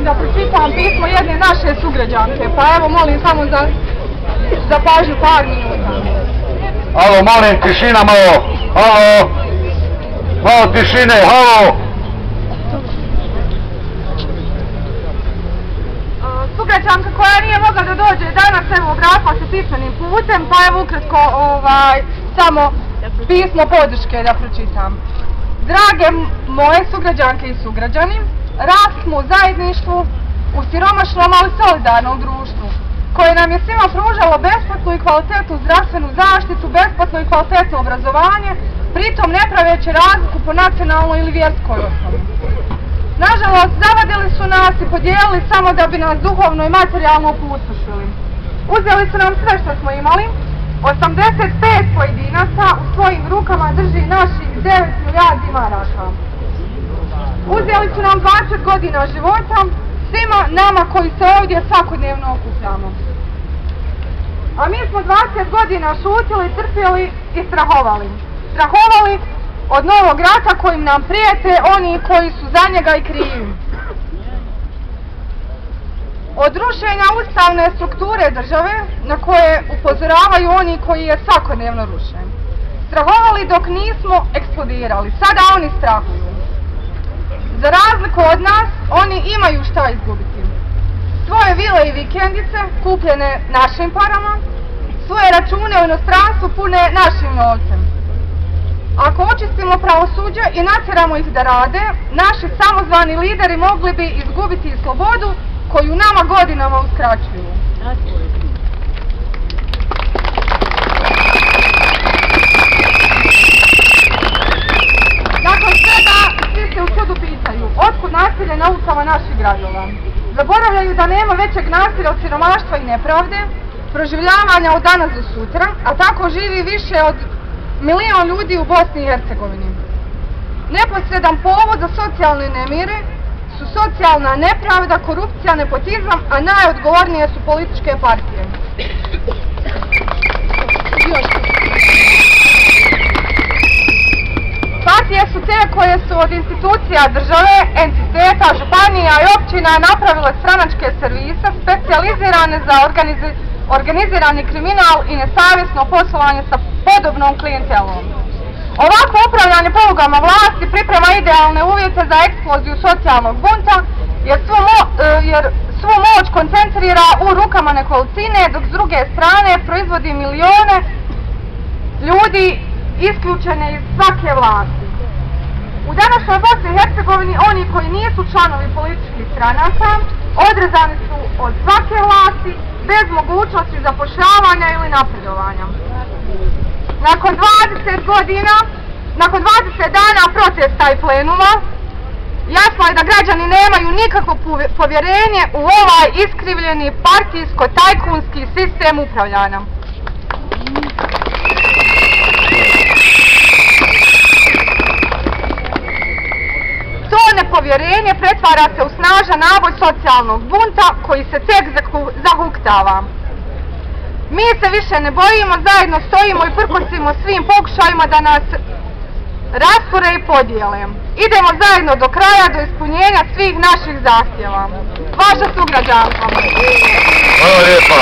da pročitam pismo jedne naše sugrađanke, pa evo molim samo za pažnju par minuta. Alo, molim, tišina malo, halo, malo tišine, halo. Sugrađanka koja nije mogla da dođe danas, evo, obratila se pismenim putem, pa evo ukratko samo pismo podrške da pročitam. Drage moje sugrađanke i sugrađani, rastimo u zajedništvu, u siromašnom ali solidarnom društvu, koje nam je svima pružalo besplatnu i kvalitetnu zdravstvenu zaštitu, besplatno i kvalitetno obrazovanje, pritom ne praveći razliku po nacionalnoj ili vjerskoj osnovi. Nažalost, zavadili su nas i podijelili samo da bi nas duhovno i materijalno opustošili. Uzeli su nam sve što smo imali, 85 pojedinaca u svojim rukama drži naših 9 milijardi maraka. Uzeli su nam 20 godina života, svima nama koji se ovdje svakodnevno okupljamo. A mi smo 20 godina šutili, trpjeli i strahovali. Strahovali od novog rata kojim nam prijete oni koji su za njega i krivi. Od rušenja ustavne strukture države na koje upozoravaju oni koji je svakodnevno ruše. Strahovali dok nismo eksplodirali, sada oni strahuju. Za razliku od nas, oni imaju šta izgubiti. Svoje vile i vikendice kupljene našim parama, svoje račune u inostranstvu pune našim novcem. Ako očistimo pravosuđe i natjeramo ih da rade, naši samozvani lideri mogli bi izgubiti slobodu koju nama godinama uskraćuju. Nakon svega, svi se u čudu pitaju, otkud nasilje na ulicama naših gradova? Zaboravljaju da nema većeg nasilja od siromaštva i nepravde, proživljavanja od danas do sutra, a tako živi više od 1 milion ljudi u Bosni i Hercegovini. Neposredan povod za socijalne nemire su socijalna nepravda, korupcija, nepotizam, a najodgovornije su političke partije. Partije su te koje su od institucija države, entiteta, županija i općina napravile stranačke servise specijalizirane za organizirani kriminal i nesavjesno poslovanje sa podobnom klijentelom. Ovako upravljanje polugama vlasti priprema idealne uvjete za eksploziju socijalnog bunta, jer svu moć koncentrira u rukama nekolicine, dok s druge strane proizvodi milione ljudi isključene iz svake vlasti. U današnjoj Bosni i Hercegovini oni koji nisu članovi političkih stranaka odrezani su od svake vlasti bez mogućnosti zapošljavanja ili napredovanja. Nakon 20 dana protesta i plenuma, jasno je da građani nemaju nikakvo povjerenje u ovaj iskrivljeni partijsko-tajkunski sistem upravljanja. To nepovjerenje pretvara se u snažan naboj socijalnog bunta koji se tek zahuktava. Mi se više ne bojimo, zajedno stojimo i prkosimo svim pokušajima da nas raspore i podijele. Idemo zajedno do kraja, do ispunjenja svih naših zahtjeva. Vaša sugrađanka. Hvala lijepa.